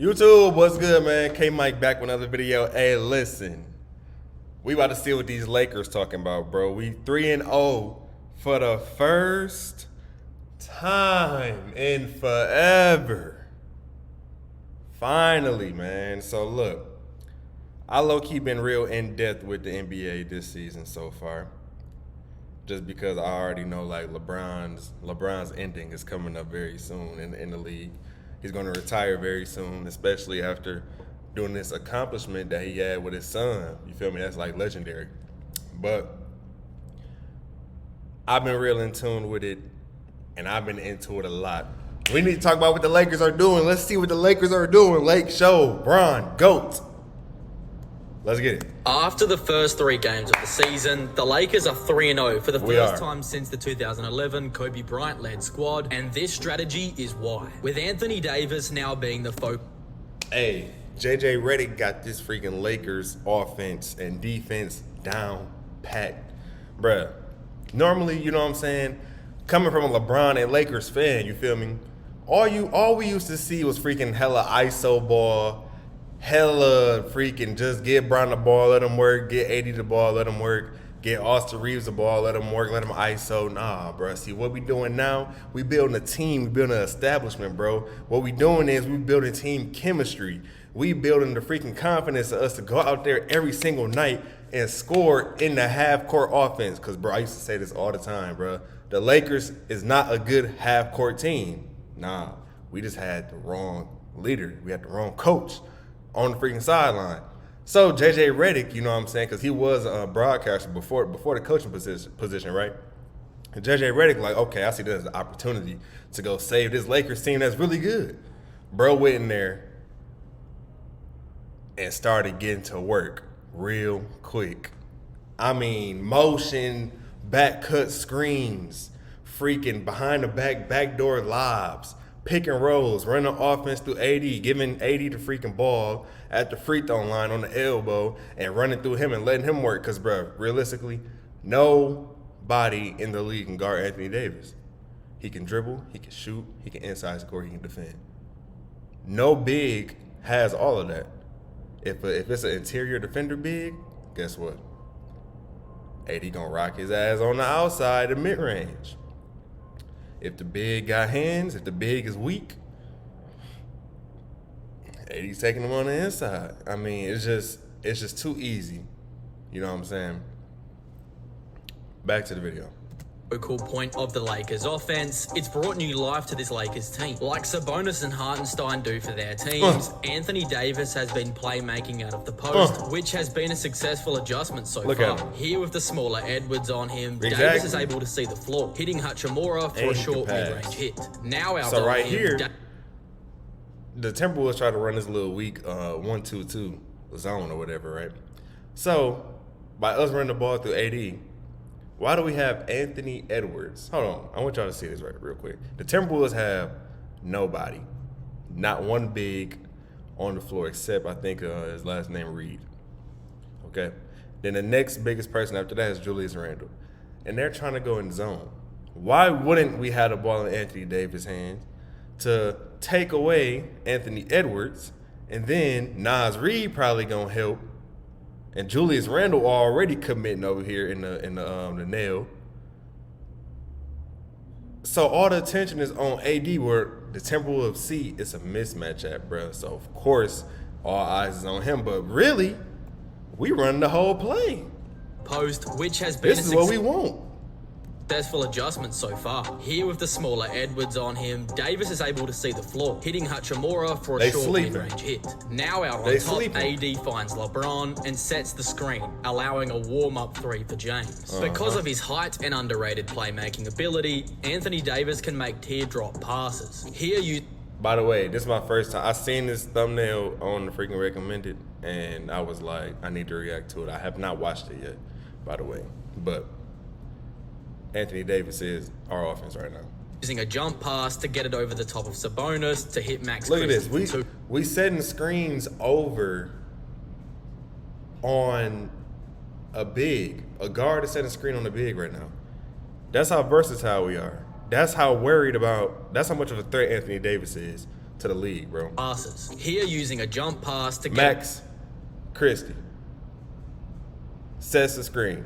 YouTube, what's good, man? K Mike back with another video. Hey, listen, we about to see what these Lakers talking about, bro. We 3-0 for the first time in forever. Finally, man. So look, I low-key been real in-depth with the NBA this season so far, just because I already know like LeBron's ending is coming up very soon in the league. He's going to retire very soon, especially after doing this accomplishment that he had with his son. You feel me? That's like legendary. But I've been real in tune with it, and I've been into it a lot. We need to talk about what the Lakers are doing. Let's see what the Lakers are doing. Lake Show, Bron, GOAT. Let's get it. After the first 3 games of the season, the Lakers are 3-0 for the first time since the 2011 Kobe Bryant-led squad, and this strategy is why. With Anthony Davis now being the focus. Hey, JJ Redick got this freaking Lakers offense and defense down packed. Bruh, normally, you know what I'm saying, coming from a LeBron and Lakers fan, you feel me? All we used to see was freaking hella ISO ball, hella freaking just get Bron the ball, let him work, get AD the ball, let him work, get Austin Reeves the ball, let him work, let him ISO. Nah, bro. See, what we doing now, we building a team, we building an establishment, bro. What we doing is we building team chemistry. We building the freaking confidence of us to go out there every single night and score in the half-court offense. Because, bro, I used to say this all the time, bro. The Lakers is not a good half-court team. Nah, we just had the wrong leader. We had the wrong coach on the freaking sideline. So JJ Redick, you know what I'm saying, because he was a broadcaster before the coaching position, right? And JJ Redick, like, okay, I see this as an opportunity to go save this Lakers team that's really good. Bro went in there and started getting to work real quick. I mean, motion, back cut screens, freaking behind the backdoor lobs, pick and rolls, running offense through AD, giving AD the freaking ball at the free throw line on the elbow and running through him and letting him work. Because, bro, realistically, nobody in the league can guard Anthony Davis. He can dribble, he can shoot, he can inside score, he can defend. No big has all of that. If it's an interior defender big, guess what? AD gonna rock his ass on the outside, the mid-range. If the big got hands, if the big is weak, AD's taking them on the inside. I mean, it's just too easy. You know what I'm saying? Back to the video. Focal point of the Lakers offense, it's brought new life to this Lakers team. Like Sabonis and Hartenstein do for their teams, Anthony Davis has been playmaking out of the post, which has been a successful adjustment so far. Here with the smaller Edwards on him, Davis is able to see the floor, hitting Hachimura for a short mid-range hit. Now out so right here, the Timberwolves try to run this little weak 1-2-2 zone or whatever, right? So by us running the ball through AD, why do we have Anthony Edwards? Hold on. I want y'all to see this real quick. The Timberwolves have nobody. Not one big on the floor except, I think, his last name, Reed. Okay? Then the next biggest person after that is Julius Randle. And they're trying to go in zone. Why wouldn't we have the ball in Anthony Davis' hands to take away Anthony Edwards, and then Naz Reid probably going to help, and Julius Randle already committing over here in the nail. So all the attention is on AD, where the Timberwolves see it's a mismatch at, bro. So of course all eyes is on him, but really we run the whole play. Post, which has been this is what we want. Successful adjustment so far. Here with the smaller Edwards on him, Davis is able to see the floor, hitting Hachimura for a short mid-range hit. Now out on top, AD finds LeBron and sets the screen, allowing a warm-up 3 for James. Because of his height and underrated playmaking ability, Anthony Davis can make teardrop passes. Here you... By the way, this is my first time. I seen this thumbnail on the freaking recommended, and I was like, I need to react to it. I have not watched it yet, by the way, but Anthony Davis is our offense right now. Using a jump pass to get it over the top of Sabonis to hit Max. Look at this. We setting screens over on a guard is setting a screen on a big right now. That's how versatile we are. That's how much of a threat Anthony Davis is to the league, bro. Passes. Here using a jump pass to Max Christie sets the screen.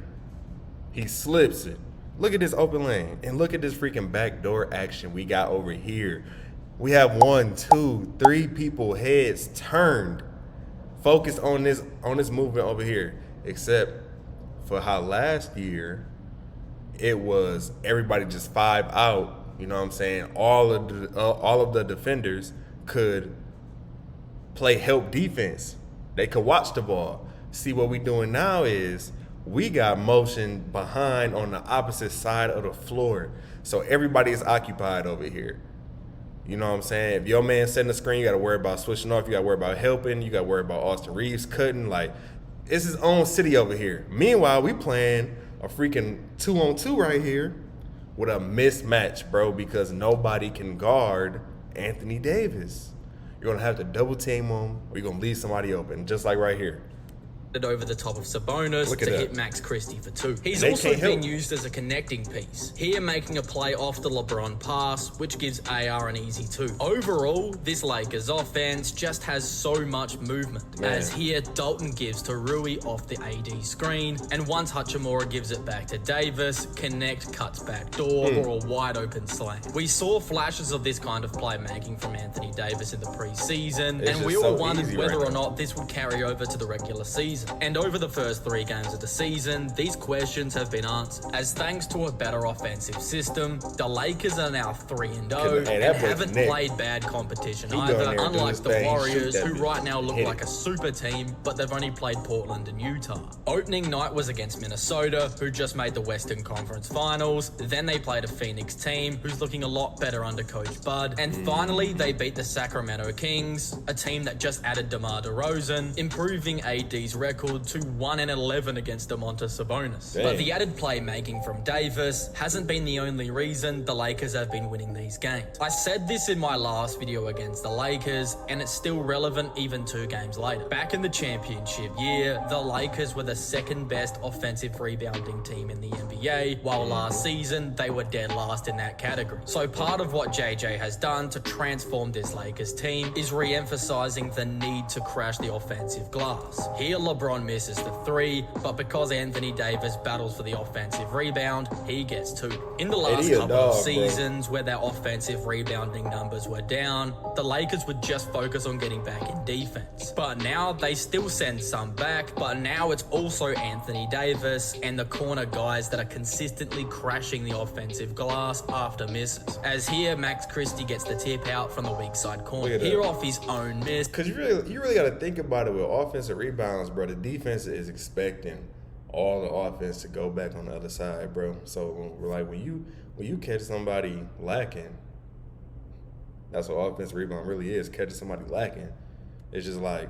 He slips it. Look at this open lane. And look at this freaking backdoor action we got over here. We have 1, 2, 3 people heads turned, focused on this movement over here. Except for how last year it was everybody just 5 out. You know what I'm saying? All of the defenders could play help defense. They could watch the ball. See, what we doing now is we got motion behind on the opposite side of the floor. So everybody is occupied over here. You know what I'm saying? If your man setting the screen, you got to worry about switching off. You got to worry about helping. You got to worry about Austin Reeves cutting. Like, it's his own city over here. Meanwhile, we playing a freaking 2-on-2 right here with a mismatch, bro, because nobody can guard Anthony Davis. You're going to have to double team him, or you're going to leave somebody open, just like right here. Over the top of Sabonis to hit Max Christie for 2. He's also being used as a connecting piece. Here making a play off the LeBron pass, which gives AR an easy 2. Overall, this Lakers offense just has so much movement. Man. As here, Dalton gives to Rui off the AD screen, and once Hachimura gives it back to Davis, Connect cuts back door or a wide open slam. We saw flashes of this kind of playmaking from Anthony Davis in the preseason, and we all wondered whether or not this would carry over to the regular season. And over the first 3 games of the season, these questions have been answered. As thanks to a better offensive system, the Lakers are now 3-0 and haven't played bad competition either, unlike the Warriors, who right now look like a super team, but they've only played Portland and Utah. Opening night was against Minnesota, who just made the Western Conference Finals. Then they played a Phoenix team, who's looking a lot better under Coach Bud. And finally, they beat the Sacramento Kings, a team that just added DeMar DeRozan, improving AD's record to 1-11 against Domantas Sabonis. But the added playmaking from Davis hasn't been the only reason the Lakers have been winning these games. I said this in my last video against the Lakers, and it's still relevant even 2 games later. Back in the championship year, the Lakers were the 2nd best offensive rebounding team in the NBA, while last season they were dead last in that category. So part of what JJ has done to transform this Lakers team is re-emphasizing the need to crash the offensive glass. Here, LeBron misses the 3, but because Anthony Davis battles for the offensive rebound, he gets 2. In the last couple of seasons where their offensive rebounding numbers were down, the Lakers would just focus on getting back in defense. But now they still send some back, but now it's also Anthony Davis and the corner guys that are consistently crashing the offensive glass after misses. As here, Max Christie gets the tip out from the weak side corner. Here off his own miss. Because you really got to think about it with offensive rebounds, bro. The defense is expecting all the offense to go back on the other side, bro. So like when you catch somebody lacking, that's what offensive rebound really is, catching somebody lacking. It's just like,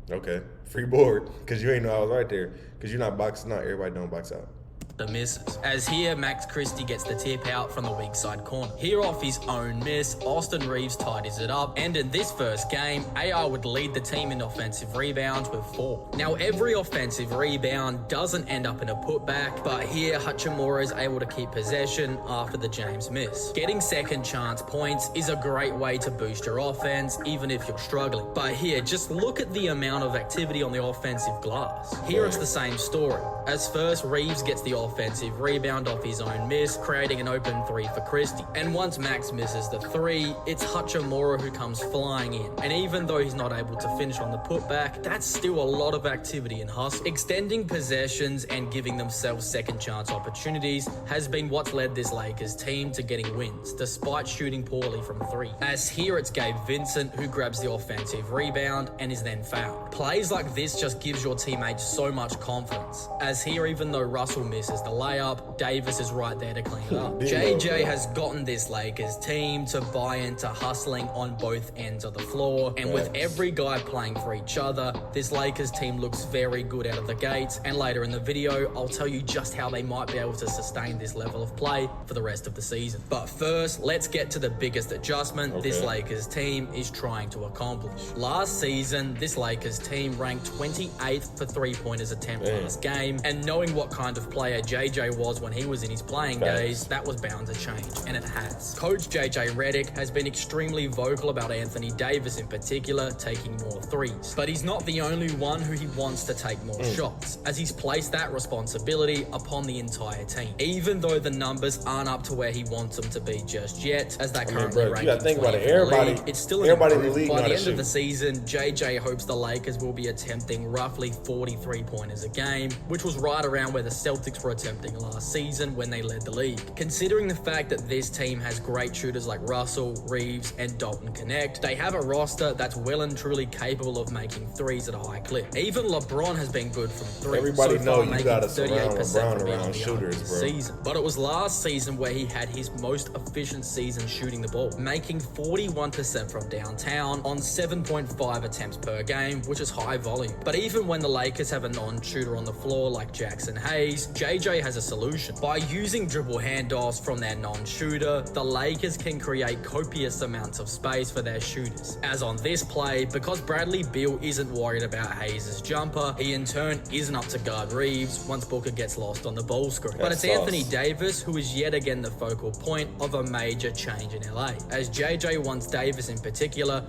okay, free board, because you ain't know I was right there, because you're not boxing out. Everybody don't box out. The misses. As here, Max Christie gets the tip out from the weak side corner. Here off his own miss, Austin Reeves tidies it up, and in this first game, AR would lead the team in offensive rebounds with 4. Now, every offensive rebound doesn't end up in a putback, but here, Hachimura is able to keep possession after the James miss. Getting second chance points is a great way to boost your offense, even if you're struggling. But here, just look at the amount of activity on the offensive glass. Here, it's the same story. As first, Reeves gets the offensive rebound off his own miss, creating an open 3 for Christie. And once Max misses the 3, it's Hachimura who comes flying in. And even though he's not able to finish on the putback, that's still a lot of activity and hustle. Extending possessions and giving themselves second chance opportunities has been what's led this Lakers team to getting wins, despite shooting poorly from 3. As here, it's Gabe Vincent who grabs the offensive rebound and is then fouled. Plays like this just gives your teammates so much confidence. As here, even though Russell misses the layup, Davis is right there to clean it up. JJ has gotten this Lakers team to buy into hustling on both ends of the floor, and with every guy playing for each other, this Lakers team looks very good out of the gates, and later in the video, I'll tell you just how they might be able to sustain this level of play for the rest of the season. But first, let's get to the biggest adjustment this Lakers team is trying to accomplish. Last season, this Lakers team ranked 28th for 3-pointers attempt last game, and knowing what kind of player JJ was when he was in his playing days, that was bound to change, and it has. Coach JJ Redick has been extremely vocal about Anthony Davis in particular taking more threes, but he's not the only one who he wants to take more shots, as he's placed that responsibility upon the entire team. Even though the numbers aren't up to where he wants them to be just yet, as they're currently ranking 20th, it's still an improvement. By the end of the season, JJ hopes the Lakers will be attempting roughly 43 pointers a game, which was right around where the Celtics were attempting last season when they led the league. Considering the fact that this team has great shooters like Russell, Reeves, and Dalton Connect, they have a roster that's well and truly capable of making threes at a high clip. Even LeBron has been good from three. Everybody so know far, you gotta 38% surround from LeBron around beyond shooters, bro. season. But it was last season where he had his most efficient season shooting the ball, making 41% from downtown on 7.5 attempts per game, which is high volume. But even when the Lakers have a non-shooter on the floor like Jackson Hayes, JJ has a solution. By using dribble handoffs from their non-shooter, the Lakers can create copious amounts of space for their shooters. As on this play, because Bradley Beal isn't worried about Hayes' jumper, he in turn isn't up to guard Reeves once Booker gets lost on the ball screen. But it's Anthony Davis who is yet again the focal point of a major change in LA, as JJ wants Davis in particular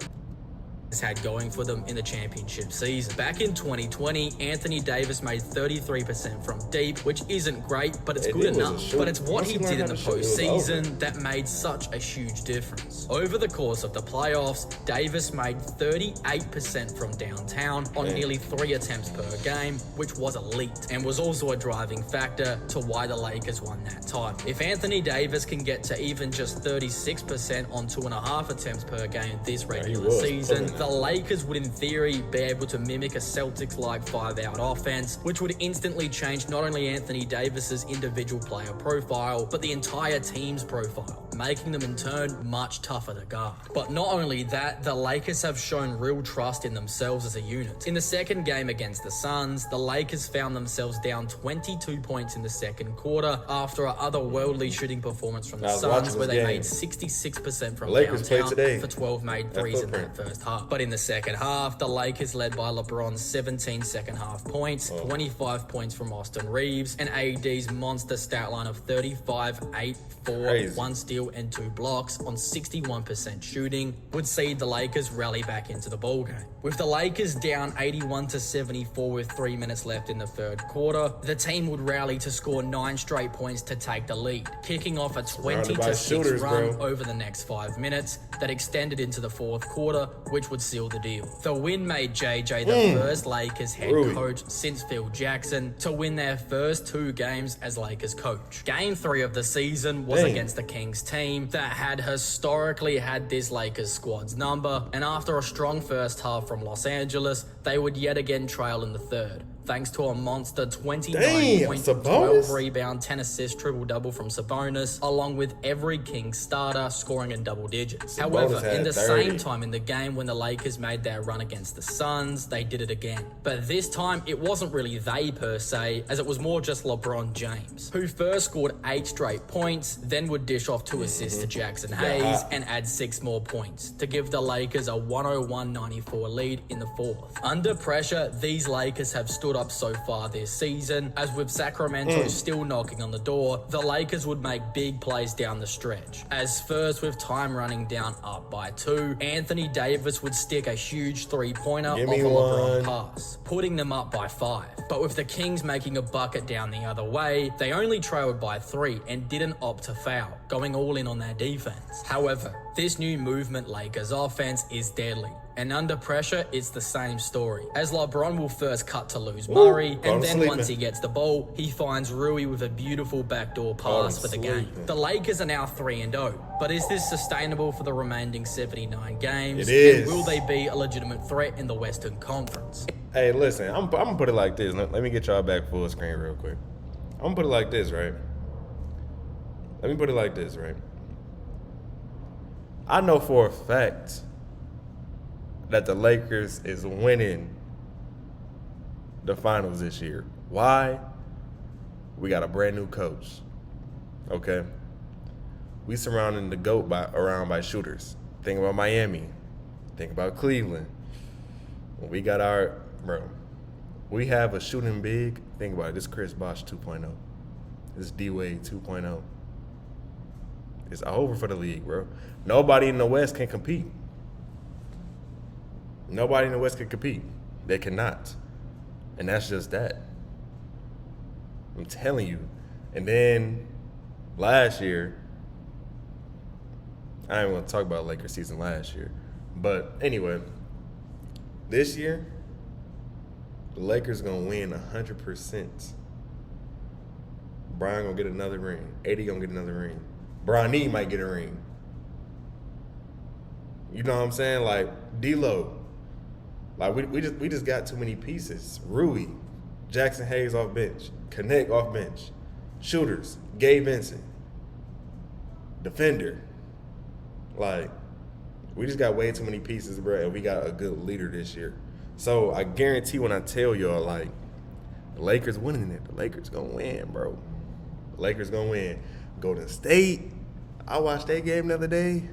had going for them in the championship season. Back in 2020, Anthony Davis made 33% from deep, which isn't great, but it's good enough. But it's what he did in the postseason that made such a huge difference. Over the course of the playoffs, Davis made 38% from downtown on nearly 3 attempts per game, which was elite, and was also a driving factor to why the Lakers won that title. If Anthony Davis can get to even just 36% on 2.5 attempts per game this regular season, the Lakers would in theory be able to mimic a Celtics-like 5-out offense, which would instantly change not only Anthony Davis's individual player profile, but the entire team's profile, making them in turn much tougher to guard. But not only that, the Lakers have shown real trust in themselves as a unit. In the second game against the Suns, the Lakers found themselves down 22 points in the second quarter after an otherworldly shooting performance from the Suns, where they made 66% from downtown for 12 made threes in that first half. But in the second half, the Lakers led by LeBron's 17 second half points, 25 points from Austin Reeves, and AD's monster stat line of 35, 8, 4, 1 steal, and 2 blocks on 61% shooting would see the Lakers rally back into the ballgame. With the Lakers down 81-74 with 3 minutes left in the third quarter, the team would rally to score 9 straight points to take the lead, kicking off a 20-6 run over the next 5 minutes that extended into the fourth quarter, which would seal the deal. The win made JJ the first Lakers head coach since Phil Jackson to win their first 2 games as Lakers coach. Game 3 of the season was against the Kings team that had historically had this Lakers squad's number, and after a strong first half from Los Angeles, they would yet again trail in the third, thanks to a monster 29 point, 12 rebound, 10 assist triple-double from Sabonis, along with every Kings starter scoring in double digits. However, in the same time in the game when the Lakers made their run against the Suns, they did it again. But this time, it wasn't really they per se, as it was more just LeBron James, who first scored 8 straight points, then would dish off 2 assists to Jackson Hayes and add 6 more points to give the Lakers a 101-94 lead in the fourth. Under pressure, these Lakers have stood up so far this season, as with Sacramento still knocking on the door, the Lakers would make big plays down the stretch. As first, with time running down up by 2, Anthony Davis would stick a huge 3-pointer off a LeBron pass, putting them up by 5. But with the Kings making a bucket down the other way, they only trailed by 3 and didn't opt to foul, going all in on their defense. However, this new movement Lakers offense is deadly, and under pressure, it's the same story, as LeBron will first cut to lose Murray, and then once he gets the ball, he finds Rui with a beautiful backdoor pass for the game. The Lakers are now 3-0, but is this sustainable for the remaining 79 games? It is. And will they be a legitimate threat in the Western Conference? Hey, listen, I'm gonna put it like this. Let me get y'all back full screen real quick. I'm gonna put it like this, right? Let me put it like this, right? I know for a fact that the Lakers is winning the finals this year. Why? We got a brand new coach. Okay? We surrounding the GOAT around by shooters. Think about Miami. Think about Cleveland. When we got our, we have a shooting big. Think about it. This Chris Bosh 2.0. This D-Wade 2.0. It's over for the league, bro. Nobody in the West can compete. Nobody in the West can compete. They cannot. And that's just that. I'm telling you. And then last year, I ain't want to talk about Lakers season last year. But anyway, this year, the Lakers going to win 100%. Brian going to get another ring. AD going to get another ring. Bronny might get a ring. You know what I'm saying? Like, D-Lo. Like, we just got too many pieces. Rui, Jackson Hayes off bench. Connect off bench. Shooters, Gabe Vincent. Defender. Like, we just got way too many pieces, bro, and we got a good leader this year. So I guarantee when I tell y'all, like, the Lakers winning it, the Lakers gonna win, bro. The Lakers gonna win. Golden State, I watched that game the other day.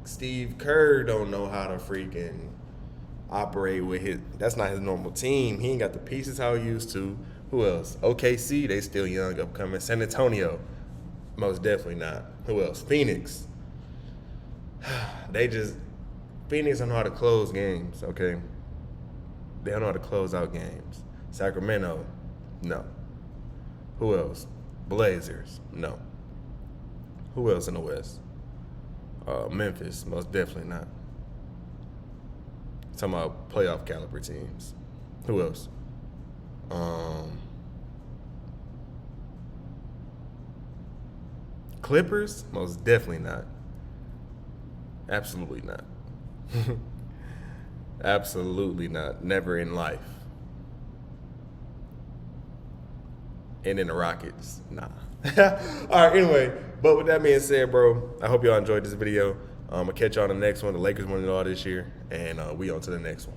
Steve Kerr don't know how to freaking operate with his. That's not his normal team. He ain't got the pieces how he used to. Who else? OKC, they still young, upcoming. San Antonio, most definitely not. Who else? Phoenix. Phoenix don't know how to close games, okay? They don't know how to close out games. Sacramento, no. Who else? Blazers, no. Who else in the West? Memphis, most definitely not. Talking about playoff caliber teams. Who else? Clippers, most definitely not. Absolutely not. Absolutely not. Never in life. And in the Rockets, nah. All right, anyway, but with that being said, bro, I hope y'all enjoyed this video. I'm going to catch y'all on the next one. The Lakers won it all this year, and we on to the next one.